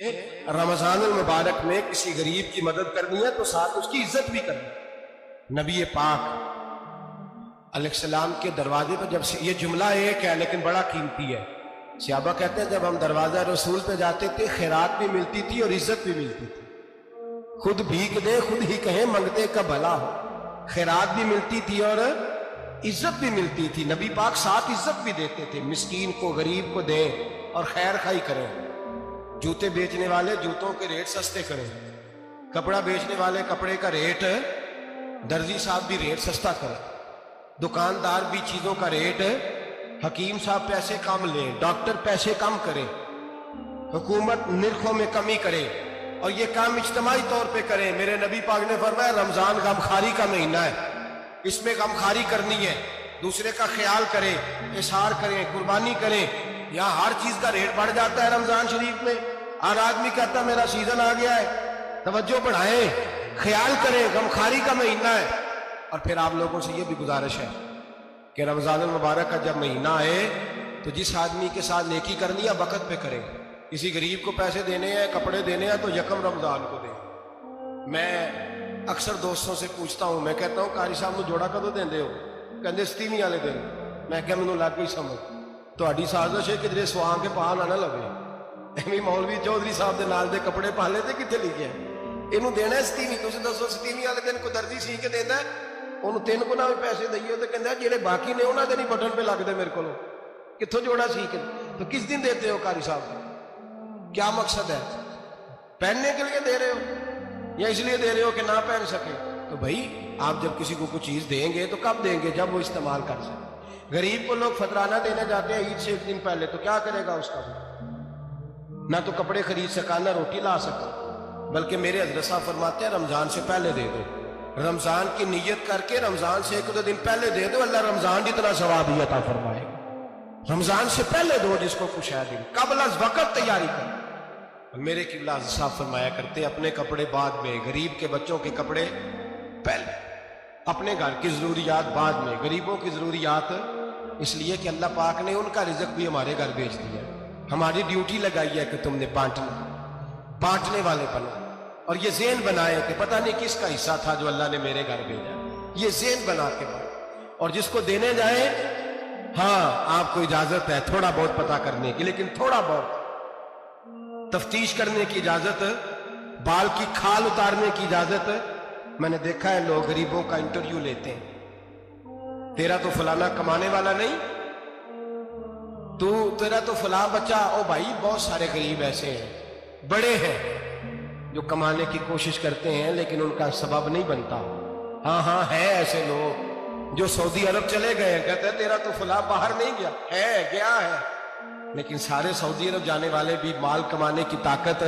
رمضان المبارک میں کسی غریب کی مدد کرنی ہے تو ساتھ اس کی عزت بھی کرنی۔ نبی پاک علیہ السلام کے دروازے پر جب یہ جملہ ایک ہے لیکن بڑا قیمتی ہے، صحابہ کہتے ہیں جب ہم دروازہ رسول پہ جاتے تھے خیرات بھی ملتی تھی اور عزت بھی ملتی تھی۔ خود بھیک دے خود ہی کہیں منگتے کا بھلا ہو، خیرات بھی ملتی تھی اور عزت بھی ملتی تھی۔ نبی پاک ساتھ عزت بھی دیتے تھے، مسکین کو غریب کو دیں اور خیر خائی کریں۔ جوتے بیچنے والے جوتوں کے ریٹ سستے کریں، کپڑا بیچنے والے کپڑے کا ریٹ، درزی صاحب بھی ریٹ سستا کریں، دکاندار بھی چیزوں کا ریٹ، حکیم صاحب پیسے کم لیں، ڈاکٹر پیسے کم کریں، حکومت نرخوں میں کمی کرے اور یہ کام اجتماعی طور پہ کریں۔ میرے نبی پاک نے فرمایا رمضان غمخواری کا مہینہ ہے، اس میں غمخواری کرنی ہے، دوسرے کا خیال کریں، اظہار کریں، قربانی کریں۔ یہاں ہر چیز کا ریٹ بڑھ جاتا ہے رمضان شریف میں، ہر آدمی کہتا میرا سیزن آ گیا ہے، توجہ بڑھائیں، خیال کریں، غمخواری کا مہینہ ہے۔ اور پھر آپ لوگوں سے یہ بھی گزارش ہے کہ رمضان المبارک کا جب مہینہ آئے تو جس آدمی کے ساتھ نیکی کرنی ہے وقت پہ کریں۔ کسی غریب کو پیسے دینے ہیں، کپڑے دینے ہیں تو یکم رمضان کو دیں۔ میں اکثر دوستوں سے پوچھتا ہوں، میں کہتا ہوں قاری صاحب نو جوڑا کدو دیندے ہو؟ کہندے 27 والے دن۔ میں کہا مینوں لگ گئی سمجھ، تہاڈی سازش ہے کدھر سواں کے پا نہ لگے، ایویں مولوی چودھری صاحب دے نال دے کپڑے پا لے تے کتنے لکھے اینوں دینا ہے 27۔ تسی دسو 27 والے دن کو درزی سی کے دیندا ہے، انہوں 3 گنا بھی پیسے دئیے تو کہندا جڑے باقی نے انہاں دے نہیں بٹن پہ لگ دے میرے کو، کتھوں جوڑا سی کے؟ تو کس دن دیتے ہو قاری صاحب؟ کیا مقصد ہے؟ پہننے کے لیے دے رہے ہو یا اس لیے دے رہے ہو کہ نہ پہن سکے؟ تو بھائی آپ جب کسی کو کچھ چیز دیں گے تو کب دیں گے؟ جب وہ استعمال کر سکے۔ غریب کو لوگ فطرانہ دینے جاتے ہیں عید سے ایک دن پہلے، تو کیا کرے گا اس کا؟ نہ تو کپڑے خرید سکا نہ روٹی لا سکا، بلکہ میرے حضرت صاحب فرماتے ہیں رمضان سے پہلے دے دو، رمضان کی نیت کر کے رمضان سے 1-2 دن پہلے دے دو، اللہ رمضان جتنا ثواب ہی عطا فرمائے گا۔ رمضان سے پہلے دو جس کو کچھ ہے دن، قبل از وقت تیاری کر۔ میرے قبلہ حضرت صاحب فرمایا کرتے اپنے کپڑے بعد میں، غریب کے بچوں کے کپڑے پہلے، اپنے گھر کی ضروریات بعد میں، غریبوں کی ضروریات اس لیے کہ اللہ پاک نے ان کا رزق بھی ہمارے گھر بھیج دیا، ہماری ڈیوٹی لگائی ہے کہ تم نے بانٹنے والے بنو، اور یہ ذہن بنائے کہ پتہ نہیں کس کا حصہ تھا جو اللہ نے میرے گھر بھیجا، یہ ذہن بنا کے بعد، اور جس کو دینے جائیں ہاں آپ کو اجازت ہے تھوڑا بہت پتہ کرنے کی، لیکن تھوڑا بہت تفتیش کرنے کی اجازت، بال کی کھال اتارنے کی اجازت۔ میں نے دیکھا ہے لوگ غریبوں کا انٹرویو لیتے ہیں، تیرا تو فلانا کمانے والا نہیں، تیرا تو فلاں بچہ، او بھائی بہت سارے غریب ایسے ہیں، بڑے ہیں جو کمانے کی کوشش کرتے ہیں لیکن ان کا سبب نہیں بنتا۔ ہاں ہے ایسے لوگ جو سعودی عرب چلے گئے ہیں، کہتے ہیں تیرا تو فلاں باہر نہیں گیا، گیا ہے، لیکن سارے سعودی عرب جانے والے بھی مال کمانے کی طاقت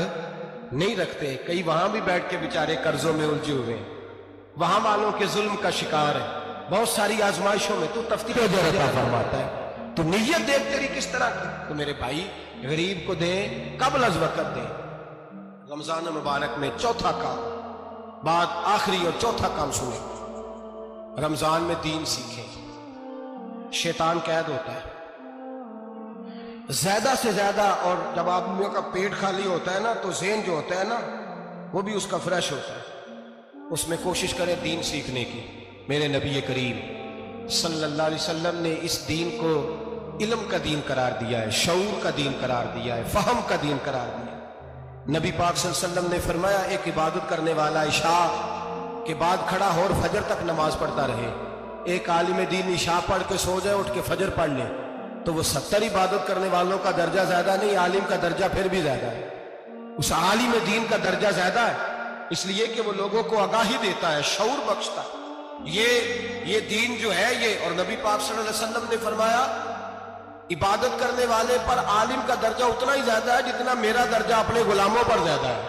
نہیں رکھتے، کئی وہاں بھی بیٹھ کے بیچارے قرضوں میں الجھے ہوئے ہیں، وہاں والوں کے ظلم کا شکار ہے، بہت ساری آزمائشوں میں تو تفتیش عطا فرماتا ہے۔ تو نیت دیکھ تیری کس طرح کی، تو میرے بھائی غریب کو دیں، قبل از وقت دیں۔ رمضان مبارک میں چوتھا کام، بعد آخری اور چوتھا کام سنیں، رمضان میں دین سیکھیں۔ شیطان قید ہوتا ہے زیادہ سے زیادہ، اور جب آدمیوں کا پیٹ خالی ہوتا ہے نا تو ذہن جو ہوتا ہے نا وہ بھی اس کا فریش ہوتا ہے، اس میں کوشش کریں دین سیکھنے کی۔ میرے نبی کریم صلی اللہ علیہ وسلم نے اس دین کو علم کا دین قرار دیا ہے، شعور کا دین قرار دیا ہے، فہم کا دین قرار دیا ہے۔ نبی پاک صلی اللہ علیہ وسلم نے فرمایا ایک عبادت کرنے والا عشاء کے بعد کھڑا ہو اور فجر تک نماز پڑھتا رہے، ایک عالم دین عشاء پڑھ کے سو جائے، اٹھ کے فجر پڑھ لے، تو وہ 70 عبادت کرنے والوں کا درجہ زیادہ نہیں، عالم کا درجہ پھر بھی زیادہ ہے، اس عالم دین کا درجہ زیادہ ہے، اس لیے کہ وہ لوگوں کو آگاہی دیتا ہے، شعور بخشتا ہے۔ یہ دین جو ہے یہ، اور نبی پاک صلی اللہ علیہ وسلم نے فرمایا عبادت کرنے والے پر عالم کا درجہ اتنا ہی زیادہ ہے جتنا میرا درجہ اپنے غلاموں پر زیادہ ہے۔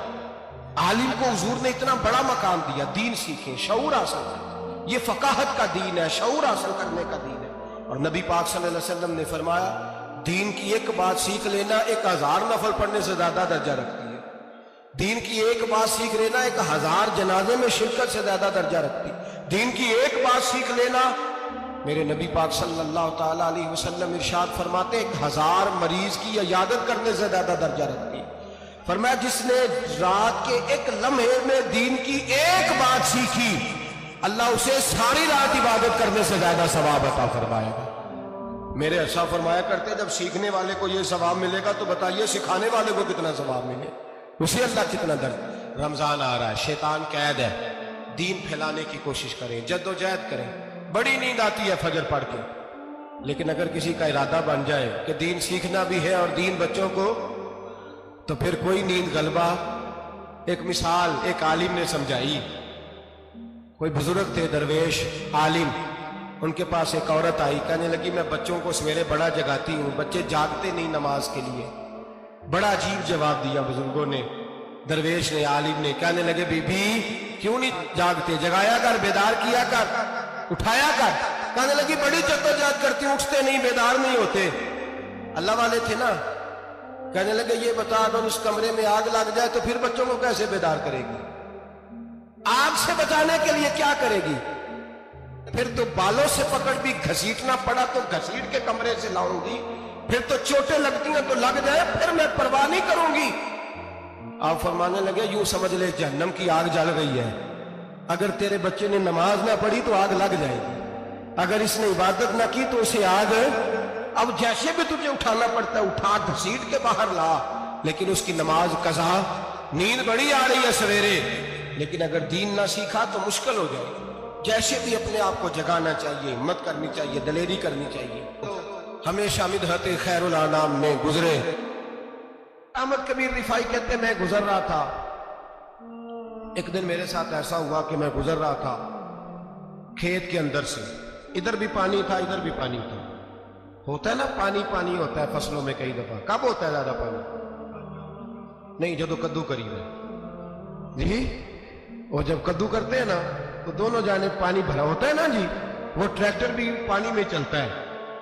عالم کو حضور نے اتنا بڑا مقام دیا، دین سیکھیں، شعور حاصل کریں، یہ فقاہت کا دین ہے، شعور حاصل کرنے کا دین ہے۔ اور نبی پاک صلی اللہ علیہ وسلم نے فرمایا دین کی ایک بات سیکھ لینا 1000 نفل پڑھنے سے زیادہ درجہ رکھتی ہے، دین کی ایک بات سیکھ لینا 1000 جنازے میں شرکت سے زیادہ درجہ رکھتی ہے، دین کی ایک بات سیکھ لینا، میرے نبی پاک صلی اللہ تعالیٰ علیہ وسلم ارشاد فرماتے 1000 مریض کی عیادت کرنے سے زیادہ درجہ رکھتی ہے۔ فرمایا جس نے رات کے ایک لمحے میں دین کی ایک بات سیکھی اللہ اسے ساری رات عبادت کرنے سے زیادہ ثواب عطا فرمائے گا۔ میرے ایسا فرمایا کرتے جب سیکھنے والے کو یہ ثواب ملے گا تو بتائیے سکھانے والے کو کتنا ثواب ملے، اسے اللہ کتنا درد۔ رمضان آ رہا ہے، شیطان قید ہے، دین پھیلانے کی کوشش کریں، جد و جہد کریں۔ بڑی نیند آتی ہے فجر پڑھ کے، لیکن اگر کسی کا ارادہ بن جائے کہ دین سیکھنا بھی ہے اور دین بچوں کو، تو پھر کوئی نیند غلبہ۔ ایک مثال ایک عالم نے سمجھائی، کوئی بزرگ تھے درویش عالم، ان کے پاس ایک عورت آئی، کہنے لگی میں بچوں کو سویرے بڑا جگاتی ہوں، بچے جاگتے نہیں نماز کے لیے۔ بڑا عجیب جواب دیا بزرگوں نے، درویش نے عالم نے، کہنے لگے بی بی کیوں نہیں جاگتے، جگایا کر، بیدار کیا کر، اٹھایا کر۔ کہنے لگی بڑی جدوجہد کرتی ہوں، اٹھتے نہیں، بیدار نہیں ہوتے۔ اللہ والے تھے نا۔ کہنے لگے یہ بتا اگر اس کمرے میں آگ لگ جائے تو پھر بچوں کو کیسے بیدار کرے گی؟ آگ سے بچانے کے لیے کیا کرے گی؟ پھر تو بالوں سے پکڑ بھی گھسیٹنا پڑا تو گھسیٹ کے کمرے سے لاؤں گی، پھر تو چوٹیں لگتی ہیں تو لگ جائے، پھر میں پرواہ نہیں کروں گی۔ آپ فرمانے لگے یوں سمجھ لے جہنم کی آگ جل رہی ہے، اگر تیرے بچے نے نماز نہ پڑھی تو آگ لگ جائے گی، اگر اس نے عبادت نہ کی تو اسے آگ، اب جیسے بھی تجھے اٹھانا پڑتا ہے اٹھا گھسیٹ کے باہر لا، لیکن اس کی نماز قضا۔ نیند بڑی آ رہی ہے سویرے، لیکن اگر دین نہ سیکھا تو مشکل ہو جائے گی۔ جیسے بھی اپنے آپ کو جگانا چاہیے، ہمت کرنی چاہیے، دلیری کرنی چاہیے۔ ہمیشہ مدحت خیر الانام میں گزرے۔ احمد کبیر رفاعی کہتے میں گزر رہا تھا، ایک دن میرے ساتھ ایسا ہوا کہ میں گزر رہا تھا کھیت کے اندر سے، ادھر بھی پانی تھا ادھر بھی پانی تھا۔ ہوتا ہے نا پانی پانی ہوتا ہے فصلوں میں کئی دفعہ، کب ہوتا ہے زیادہ پانی؟ نہیں جب کدو کری ہے جی، اور جب کدو کرتے ہیں نا تو دونوں جانب پانی بھرا ہوتا ہے نا جی، وہ ٹریکٹر بھی پانی میں چلتا ہے۔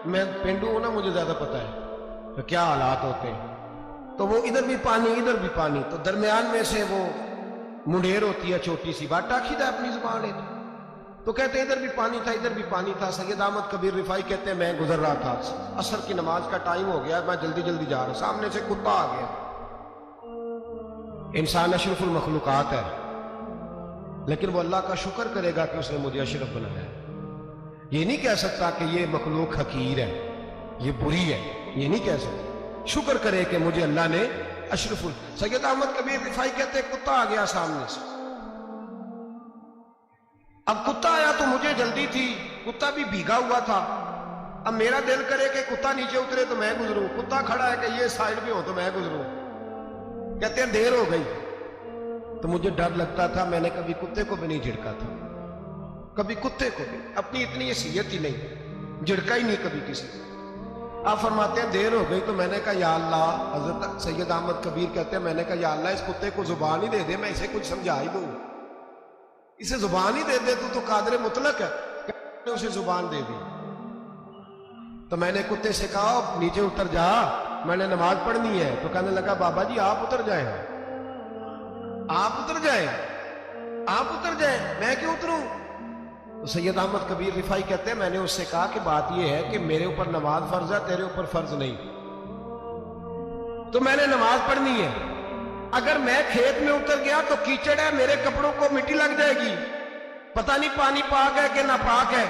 میں پینڈو ہوں نا، مجھے زیادہ پتا ہے تو کیا حالات ہوتے ہیں۔ تو وہ ادھر بھی پانی ادھر بھی پانی، تو درمیان میں سے وہ منڈیر ہوتی ہے چھوٹی سی، بات ٹاکھیدہ اپنی زبان ہے تو کہتے ہیں ادھر بھی پانی تھا ادھر بھی پانی تھا۔ سید احمد کبیر رفاعی کہتے ہیں میں گزر رہا تھا، عصر کی نماز کا ٹائم ہو گیا، میں جلدی جلدی جا رہا، سامنے سے کتا آ گیا۔ انسان اشرف المخلوقات ہے، لیکن وہ اللہ کا شکر کرے گا کہ اس نے مجھے اشرف بنایا ہے۔ یہ نہیں کہہ سکتا کہ یہ مخلوق حقیر ہے، یہ بری ہے، یہ نہیں کہہ سکتا، شکر کرے کہ مجھے اللہ نے اشرف۔ سید احمد کبیر رفاعی کہتے ہیں کتا آ گیا سامنے سے، اب کتا آیا تو مجھے جلدی تھی، کتا بھی بھیگا ہوا تھا، اب میرا دل کرے کہ کتا نیچے اترے تو میں گزروں، کتا کھڑا ہے کہ یہ سائیڈ پہ ہو تو میں گزروں۔ کہتے ہیں دیر ہو گئی تو مجھے ڈر لگتا تھا، میں نے کبھی کتے کو بھی نہیں جھڑکا تھا، کبھی کتے کو بھی، اپنی اتنی حیثیت ہی نہیں، جھڑکا ہی نہیں کبھی کسی کو۔ آپ فرماتے ہیں دیر ہو گئی تو میں نے کہا یا اللہ، حضرت سید احمد کبیر کہتے ہیں میں نے کہا یا اللہ اس کتے کو زبان ہی دے دے، میں اسے کچھ سمجھا ہی دوں، اسے زبان ہی دے دے تو قادر مطلق ہے، اسے زبان دے دی۔ تو میں نے کتے سے کہا نیچے اتر جا، میں نے نماز پڑھنی ہے۔ تو کہنے لگا بابا جی آپ اتر جائیں، آپ اتر جائیں، آپ اتر جائیں، میں کیوں اتروں؟ تو سید احمد کبیر رفاعی کہتے ہیں میں نے اس سے کہا کہ بات یہ ہے کہ میرے اوپر نماز فرض ہے، تیرے اوپر فرض نہیں، تو میں نے نماز پڑھنی ہے، اگر میں کھیت میں اتر گیا تو کیچڑ ہے، میرے کپڑوں کو مٹی لگ جائے گی، پتہ نہیں پانی پاک ہے کہ ناپاک ہے،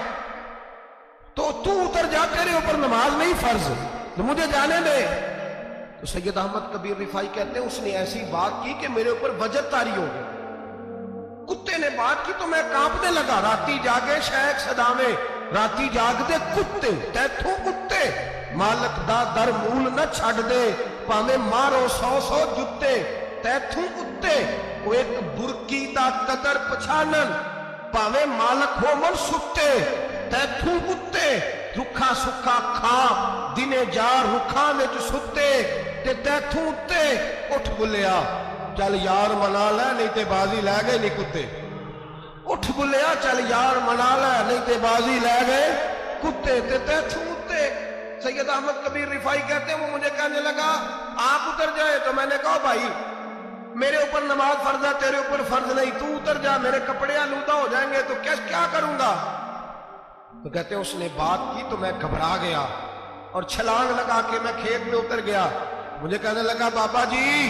تو اتر جا، تیرے اوپر نماز نہیں فرض، تو مجھے جانے دے۔ تو سید احمد کبیر رفاعی کہتے ہیں اس نے ایسی بات کی کہ میرے اوپر وجد طاری ہو گئی، کتے نے بات کی تو میں کانپنے لگا۔ راتی جاگے شیخ صدامے، راتی جاگ دے کتے تیتھوں کتے، مالک دا در مول نہ چھڑ دے، پاویں مارو 100 جتے تیتھوں کتے، وہ ایک برکی دا قدر پچھانن، پاویں مالک ہو من ستے تیتھوں کتے، رکھا سکھا کھا دنے جار رکھاں وچ ستے تے تیتھوں اتے، اٹھ بلیا چل یار منا لے نہیں تے بازی لے گئے نہیں کتے، اٹھ بلیا چل یار منا لے نہیں تے بازی لے گئے کتے تے تیتھوں اتے۔ سید احمد کبیر رفاعی کہتے ہیں وہ مجھے کہنے لگا آپ اتر جائے، تو میں نے کہا بھائی میرے اوپر نماز فرض ہے، تیرے اوپر فرض نہیں، تو اتر جا، میرے کپڑے آلودہ ہو جائیں گے تو کیا کروں گا؟ تو کہتے ہیں اس نے بات کی تو میں گھبرا گیا اور چھلانگ لگا کے میں کھیت میں اتر گیا۔ مجھے کہنے لگا بابا جی